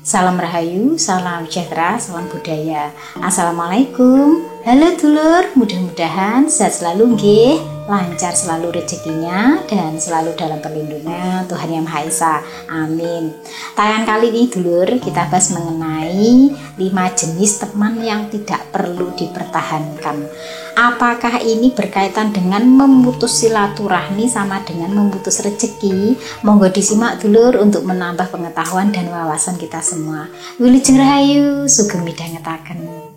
Salam Rahayu, salam sejahtera, salam budaya. Assalamualaikum. Halo dulur, mudah-mudahan sehat selalu nggih, lancar selalu rezekinya dan selalu dalam perlindungan Tuhan Yang Maha Esa. Amin. Tayangan kali ini dulur, kita bahas mengenai 5 jenis teman yang tidak perlu dipertahankan. Apakah ini berkaitan dengan memutus silaturahmi sama dengan memutus rezeki? Monggo disimak dulur untuk menambah pengetahuan dan wawasan kita semua. Wilujeng Rahayu, sugeng midhangetaken.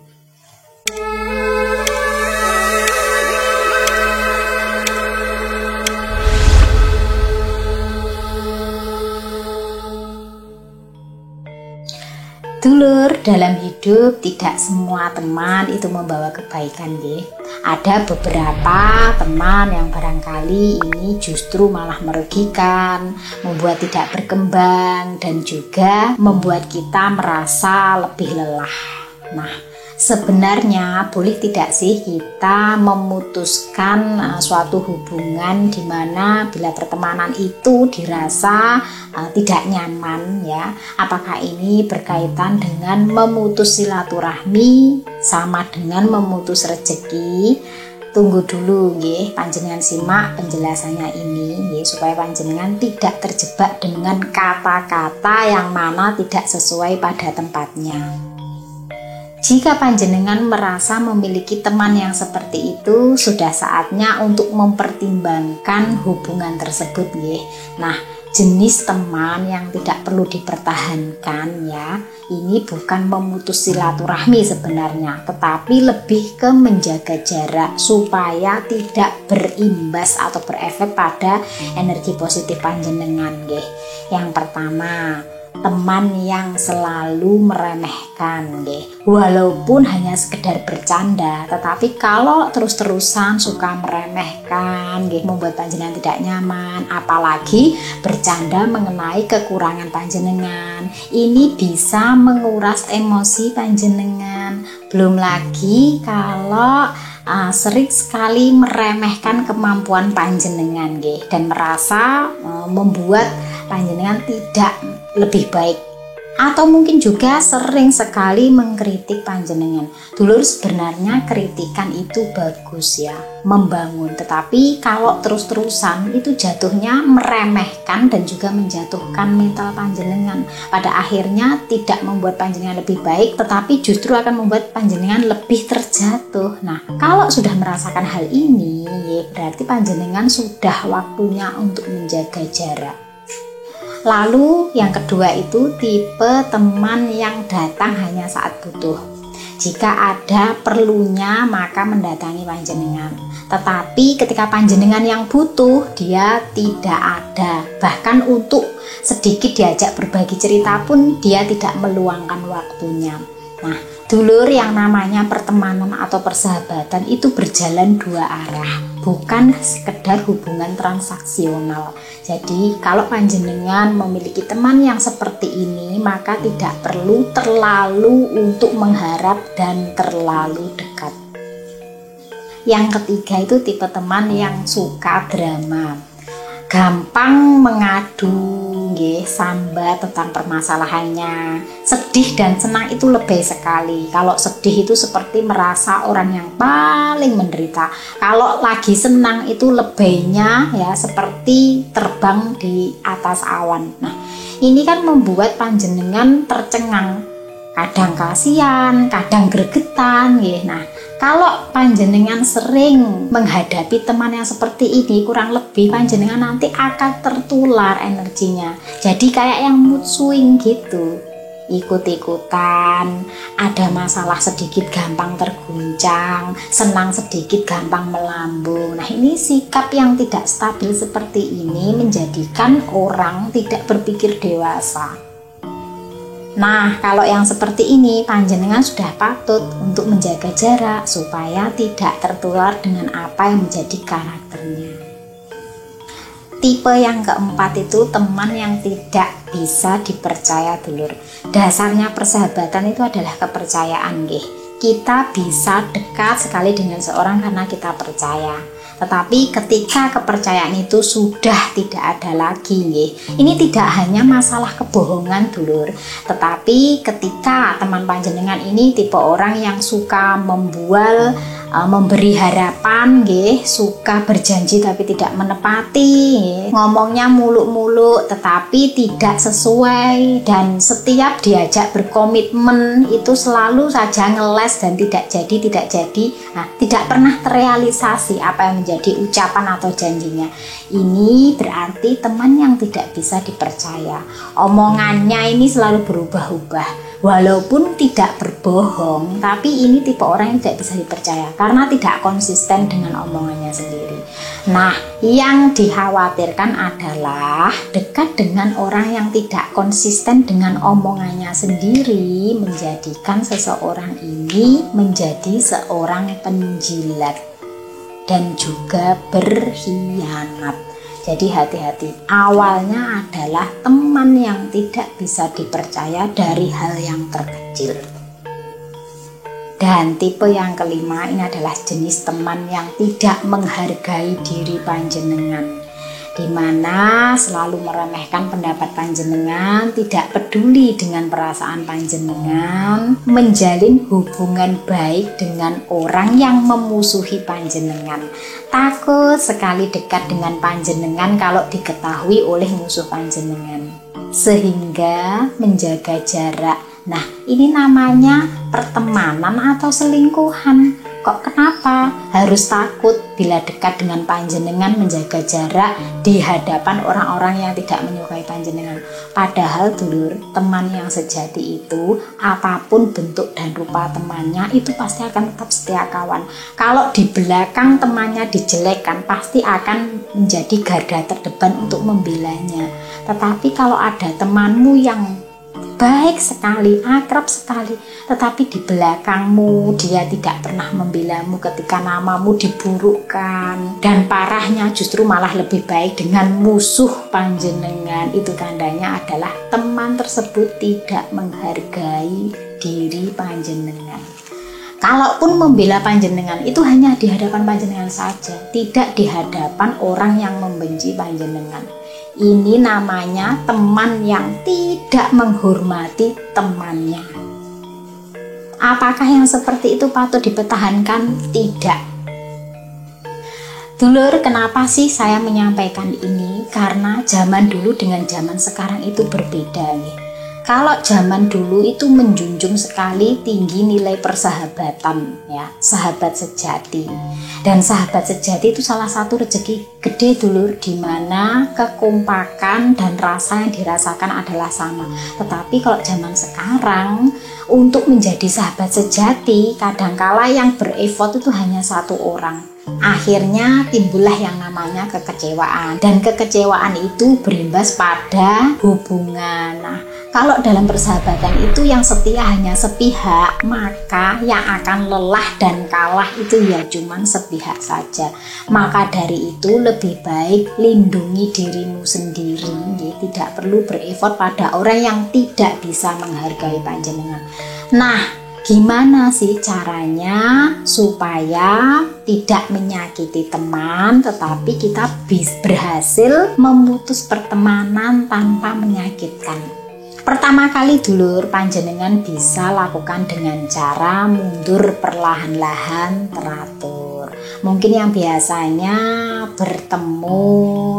Dulur, dalam hidup tidak semua teman itu membawa kebaikan nggih. Ada beberapa teman yang barangkali ini justru malah merugikan, membuat tidak berkembang dan juga membuat kita merasa lebih lelah. Nah, sebenarnya boleh tidak sih kita memutuskan suatu hubungan di mana bila pertemanan itu dirasa tidak nyaman ya? Apakah ini berkaitan dengan memutus silaturahmi sama dengan memutus rezeki? Tunggu dulu nggih, panjenengan simak penjelasannya ini nggih, supaya panjenengan tidak terjebak dengan kata-kata yang mana tidak sesuai pada tempatnya. Jika panjenengan merasa memiliki teman yang seperti itu, sudah saatnya untuk mempertimbangkan hubungan tersebut nggih. Nah, jenis teman yang tidak perlu dipertahankan ya, ini bukan memutus silaturahmi sebenarnya, tetapi lebih ke menjaga jarak supaya tidak berimbas atau berefek pada energi positif panjenengan nggih. Yang pertama, teman yang selalu meremehkan nggih. Walaupun hanya sekedar bercanda, tetapi kalau terus-terusan suka meremehkan nggih, membuat panjenengan tidak nyaman, apalagi bercanda mengenai kekurangan panjenengan. Ini bisa menguras emosi panjenengan. Belum lagi kalau sering sekali meremehkan kemampuan panjenengan nggih, dan merasa membuat panjenengan tidak lebih baik, atau mungkin juga sering sekali mengkritik panjenengan. Dulur, sebenarnya kritikan itu bagus ya, membangun, tetapi kalau terus-terusan itu jatuhnya meremehkan dan juga menjatuhkan mental panjenengan. Pada akhirnya tidak membuat panjenengan lebih baik, tetapi justru akan membuat panjenengan lebih terjatuh. Nah, kalau sudah merasakan hal ini, berarti panjenengan sudah waktunya untuk menjaga jarak. Lalu yang kedua itu tipe teman yang datang hanya saat butuh. Jika ada perlunya maka mendatangi panjenengan, tetapi ketika panjenengan yang butuh dia tidak ada. Bahkan untuk sedikit diajak berbagi cerita pun dia tidak meluangkan waktunya. Nah, dulur, yang namanya pertemanan atau persahabatan itu berjalan dua arah, bukan sekedar hubungan transaksional. Jadi kalau panjenengan memiliki teman yang seperti ini, maka tidak perlu terlalu untuk mengharap dan terlalu dekat. Yang ketiga itu tipe teman yang suka drama, gampang mengadu nggih, sambat tentang permasalahannya. Sedih dan senang itu lebih sekali. Kalau sedih itu seperti merasa orang yang paling menderita. Kalau lagi senang itu lebihnya ya seperti terbang di atas awan. Nah, ini kan membuat panjenengan tercengang, kadang kasihan, kadang gregetan nggih. Nah, kalau panjenengan sering menghadapi teman yang seperti ini, kurang lebih panjenengan nanti akan tertular energinya. Jadi kayak yang mood swing gitu, ikut-ikutan, ada masalah sedikit gampang terguncang, senang sedikit gampang melambung. Nah, ini sikap yang tidak stabil seperti ini menjadikan orang tidak berpikir dewasa. Nah, kalau yang seperti ini panjenengan sudah patut untuk menjaga jarak supaya tidak tertular dengan apa yang menjadi karakternya. Tipe yang keempat itu teman yang tidak bisa dipercaya dulur. Dasarnya persahabatan itu adalah kepercayaan nggih. Kita bisa dekat sekali dengan seorang karena kita percaya. Tetapi ketika kepercayaan itu sudah tidak ada lagi nggih. Ini tidak hanya masalah kebohongan dulur, tetapi ketika teman panjenengan ini tipe orang yang suka membual, memberi harapan nggih, suka berjanji tapi tidak menepati nggih. Ngomongnya muluk-muluk tetapi tidak sesuai, dan setiap diajak berkomitmen itu selalu saja ngeles dan tidak jadi. Nah, tidak pernah terrealisasi apa yang menjadi ucapan atau janjinya. Ini berarti teman yang tidak bisa dipercaya. Omongannya ini selalu berubah-ubah. Walaupun tidak berbohong, tapi ini tipe orang yang tidak bisa dipercaya karena tidak konsisten dengan omongannya sendiri. Nah, yang dikhawatirkan adalah dekat dengan orang yang tidak konsisten dengan omongannya sendiri menjadikan seseorang ini menjadi seorang penjilat dan juga berkhianat. Jadi hati-hati, awalnya adalah teman yang tidak bisa dipercaya dari hal yang terkecil. Dan tipe yang kelima ini adalah jenis teman yang tidak menghargai diri panjenengan, di mana selalu meremehkan pendapat panjenengan, tidak peduli dengan perasaan panjenengan, menjalin hubungan baik dengan orang yang memusuhi panjenengan, takut sekali dekat dengan panjenengan kalau diketahui oleh musuh panjenengan, sehingga menjaga jarak. Nah, ini namanya pertemanan atau selingkuhan. Kok kenapa harus takut bila dekat dengan panjenengan, menjaga jarak di hadapan orang-orang yang tidak menyukai panjenengan? Padahal dulur, teman yang sejati itu apapun bentuk dan rupa temannya itu pasti akan tetap setia kawan. Kalau di belakang temannya dijelekkan, pasti akan menjadi garda terdepan untuk membelanya. Tetapi kalau ada temanmu yang baik sekali, akrab sekali, tetapi di belakangmu dia tidak pernah membelamu ketika namamu diburukkan, dan parahnya justru malah lebih baik dengan musuh panjenengan, itu tandanya adalah teman tersebut tidak menghargai diri panjenengan. Kalaupun membela panjenengan itu hanya di hadapan panjenengan saja, tidak di hadapan orang yang membenci panjenengan. Ini namanya teman yang tidak menghormati temannya. Apakah yang seperti itu patut dipertahankan? Tidak. Dulur, kenapa sih saya menyampaikan ini? Karena zaman dulu dengan zaman sekarang itu berbeda nih. Kalau zaman dulu itu menjunjung sekali tinggi nilai persahabatan, ya, sahabat sejati. Dan sahabat sejati itu salah satu rezeki gede dulur, di mana kekompakan dan rasa yang dirasakan adalah sama. Tetapi kalau zaman sekarang, untuk menjadi sahabat sejati, kadangkala yang berefort itu hanya satu orang. Akhirnya timbullah yang namanya kekecewaan, dan kekecewaan itu berimbas pada hubungan. Nah, kalau dalam persahabatan itu yang setia hanya sepihak, maka yang akan lelah dan kalah itu ya cuman sepihak saja. Maka dari itu lebih baik lindungi dirimu sendiri, ya. Tidak perlu berefort pada orang yang tidak bisa menghargai panjenengan. Nah, gimana sih caranya supaya tidak menyakiti teman, tetapi kita berhasil memutus pertemanan tanpa menyakitkan? Pertama kali dulur, panjenengan bisa lakukan dengan cara mundur perlahan-lahan teratur. Mungkin yang biasanya bertemu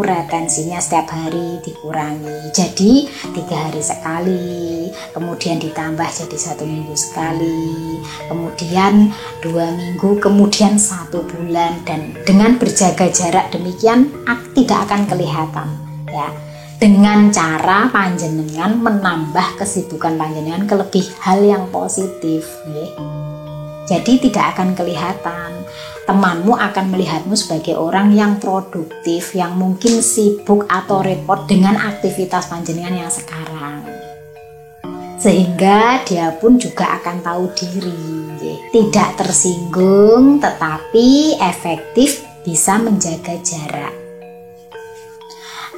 retensinya setiap hari dikurangi jadi 3 hari sekali, kemudian ditambah jadi 1 minggu sekali, kemudian 2 minggu, kemudian 1 bulan, dan dengan berjaga jarak demikian tidak akan kelihatan, ya. Dengan cara panjenengan menambah kesibukan panjenengan ke lebih hal yang positif, ya. Jadi tidak akan kelihatan. Temanmu akan melihatmu sebagai orang yang produktif, yang mungkin sibuk atau repot dengan aktivitas panjenengan yang sekarang. Sehingga dia pun juga akan tahu diri, ya. Tidak tersinggung tetapi efektif bisa menjaga jarak.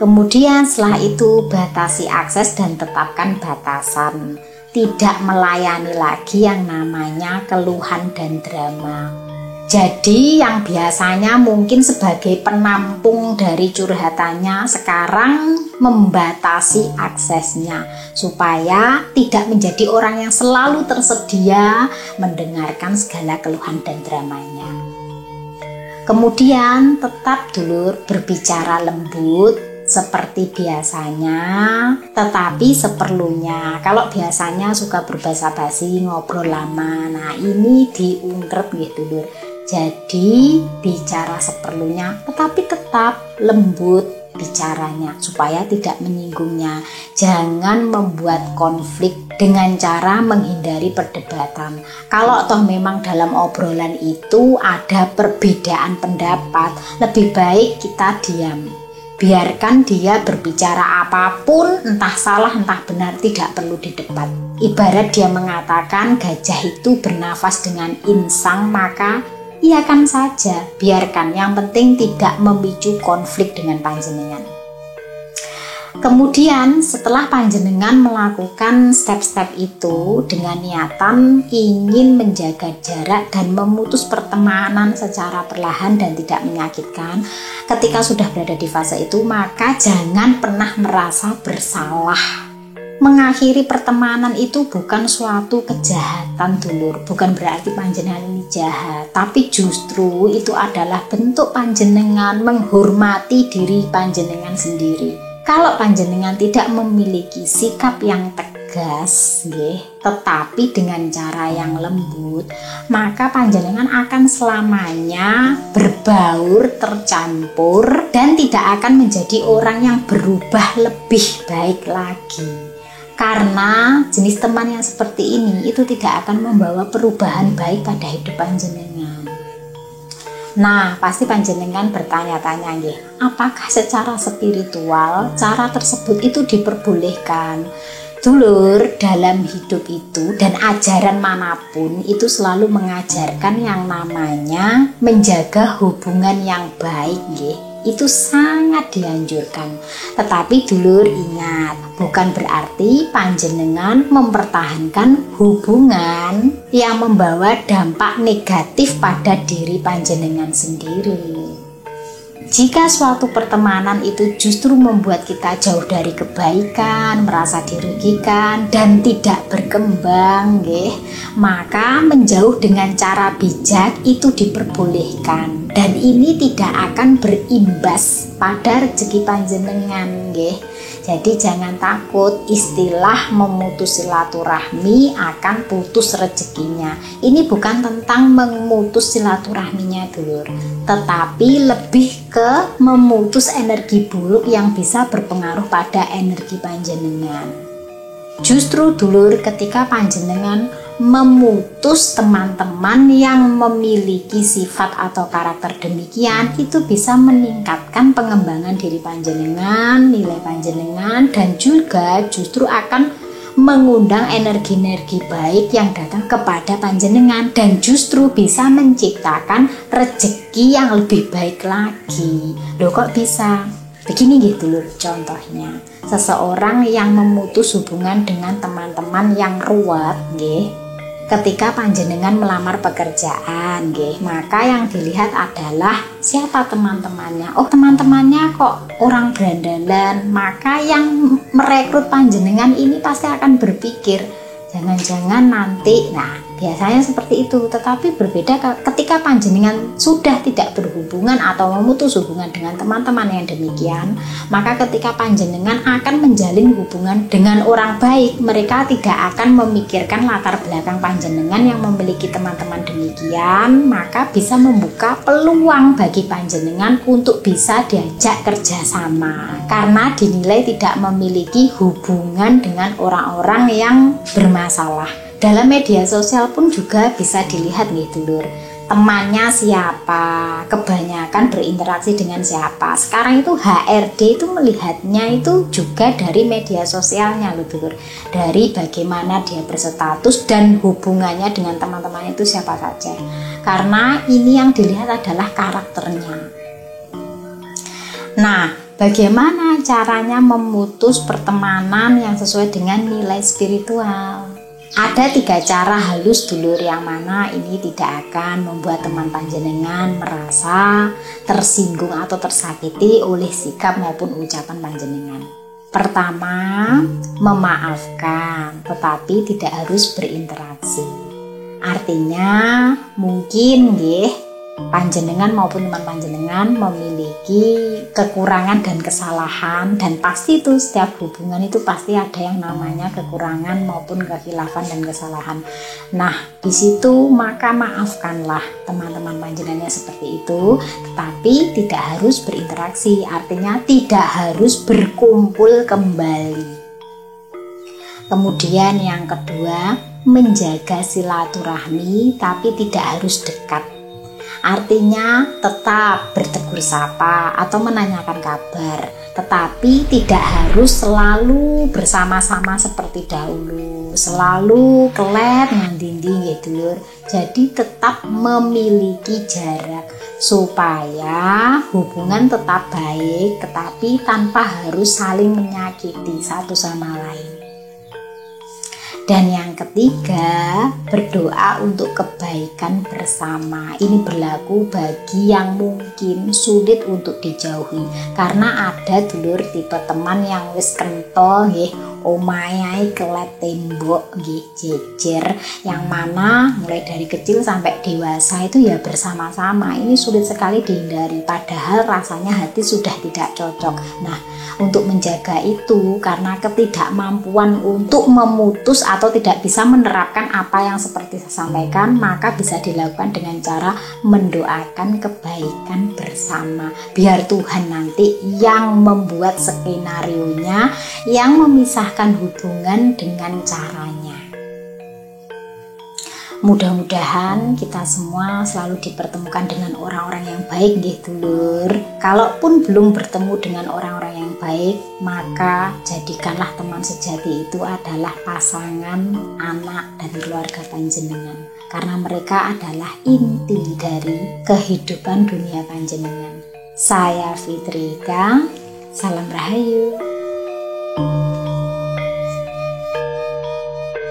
Kemudian setelah itu batasi akses dan tetapkan batasan. Tidak melayani lagi yang namanya keluhan dan drama. Jadi yang biasanya mungkin sebagai penampung dari curhatannya sekarang membatasi aksesnya supaya tidak menjadi orang yang selalu tersedia mendengarkan segala keluhan dan dramanya. Kemudian tetap dulur berbicara lembut seperti biasanya, tetapi seperlunya. Kalau biasanya suka berbasa-basi, ngobrol lama, nah ini diungkep gitu dulur. Jadi bicara seperlunya, tetapi tetap lembut bicaranya supaya tidak menyinggungnya. Jangan membuat konflik dengan cara menghindari perdebatan. Kalau toh memang dalam obrolan itu ada perbedaan pendapat, lebih baik kita diam. Biarkan dia berbicara apapun, entah salah entah benar, tidak perlu didebat. Ibarat dia mengatakan gajah itu bernafas dengan insang, maka iakan saja, biarkan, yang penting tidak memicu konflik dengan panjenengan. Kemudian setelah panjenengan melakukan step-step itu dengan niatan ingin menjaga jarak dan memutus pertemanan secara perlahan dan tidak menyakitkan, ketika sudah berada di fase itu maka jangan pernah merasa bersalah. Mengakhiri pertemanan itu bukan suatu kejahatan dulur, bukan berarti panjenengan ini jahat, tapi justru itu adalah bentuk panjenengan menghormati diri panjenengan sendiri. Kalau panjenengan tidak memiliki sikap yang tegas, tetapi dengan cara yang lembut, maka panjenengan akan selamanya berbaur, tercampur, dan tidak akan menjadi orang yang berubah lebih baik lagi. Karena jenis teman yang seperti ini itu tidak akan membawa perubahan baik pada hidup panjenengan. Nah, pasti panjenengan bertanya-tanya, apakah secara spiritual cara tersebut itu diperbolehkan? Dulur, dalam hidup itu dan ajaran manapun itu selalu mengajarkan yang namanya menjaga hubungan yang baik, itu sangat dianjurkan. Tetapi dulur ingat, bukan berarti panjenengan mempertahankan hubungan yang membawa dampak negatif pada diri panjenengan sendiri. Jika suatu pertemanan itu justru membuat kita jauh dari kebaikan, merasa dirugikan dan tidak berkembang, maka menjauh dengan cara bijak itu diperbolehkan, dan ini tidak akan berimbas pada rezeki panjenengan, Jadi jangan takut, istilah memutus silaturahmi akan putus rezekinya. Ini bukan tentang memutus silaturahminya dulur, tetapi lebih ke memutus energi buruk yang bisa berpengaruh pada energi panjenengan. Justru dulur, ketika panjenengan memutus teman-teman yang memiliki sifat atau karakter demikian, itu bisa meningkatkan pengembangan diri panjenengan, nilai panjenengan, dan juga justru akan mengundang energi-energi baik yang datang kepada panjenengan dan justru bisa menciptakan rezeki yang lebih baik lagi. Loh, kok bisa? Begini gitu loh contohnya. Seseorang yang memutus hubungan dengan teman-teman yang ruwet, ketika panjenengan melamar pekerjaan, maka yang dilihat adalah siapa teman-temannya. Oh, teman-temannya kok orang berandalan, maka yang merekrut panjenengan ini pasti akan berpikir jangan-jangan nanti, biasanya seperti itu. Tetapi berbeda ketika panjenengan sudah tidak berhubungan atau memutus hubungan dengan teman-teman yang demikian, maka ketika panjenengan akan menjalin hubungan dengan orang baik, mereka tidak akan memikirkan latar belakang panjenengan yang memiliki teman-teman demikian, maka bisa membuka peluang bagi panjenengan untuk bisa diajak kerjasama karena dinilai tidak memiliki hubungan dengan orang-orang yang bermasalah. Dalam media sosial pun juga bisa dilihat dulur, temannya siapa, kebanyakan berinteraksi dengan siapa. Sekarang itu HRD itu melihatnya itu juga dari media sosialnya dulur, dari bagaimana dia berstatus dan hubungannya dengan teman-teman itu siapa saja, karena ini yang dilihat adalah karakternya. Nah, bagaimana caranya memutus pertemanan yang sesuai dengan nilai spiritual? Ada 3 cara halus dulur yang mana ini tidak akan membuat teman panjenengan merasa tersinggung atau tersakiti oleh sikap maupun ucapan panjenengan. Pertama, memaafkan tetapi tidak harus berinteraksi. Artinya mungkin panjenengan maupun teman panjenengan memiliki kekurangan dan kesalahan, dan pasti itu setiap hubungan itu pasti ada yang namanya kekurangan maupun kekhilafan dan kesalahan. Nah, di situ maka maafkanlah teman-teman panjenengannya seperti itu, tetapi tidak harus berinteraksi, artinya tidak harus berkumpul kembali. Kemudian yang kedua, menjaga silaturahmi tapi tidak harus dekat. Artinya tetap bertegur sapa atau menanyakan kabar, tetapi tidak harus selalu bersama-sama seperti dahulu, selalu kelet ngandindi dulur. Jadi tetap memiliki jarak supaya hubungan tetap baik, tetapi tanpa harus saling menyakiti satu sama lain. Dan yang ketiga, berdoa untuk kebaikan bersama. Ini berlaku bagi yang mungkin sulit untuk dijauhi, karena ada dulur tipe teman yang wis kental omahe kelet tembok jejer, yang mana mulai dari kecil sampai dewasa itu ya bersama-sama. Ini sulit sekali dihindari, padahal rasanya hati sudah tidak cocok. Nah, untuk menjaga itu, karena ketidakmampuan untuk memutus atau tidak bisa menerapkan apa yang seperti saya sampaikan, maka bisa dilakukan dengan cara mendoakan kebaikan bersama. Biar Tuhan nanti yang membuat skenarionya, yang memisahkan hubungan dengan caranya. Mudah-mudahan kita semua selalu dipertemukan dengan orang-orang yang baik dulur. Kalaupun belum bertemu dengan orang-orang yang baik, maka jadikanlah teman sejati itu adalah pasangan, anak, dan keluarga panjenengan, karena mereka adalah inti dari kehidupan dunia panjenengan. Saya Fitrika, salam rahayu.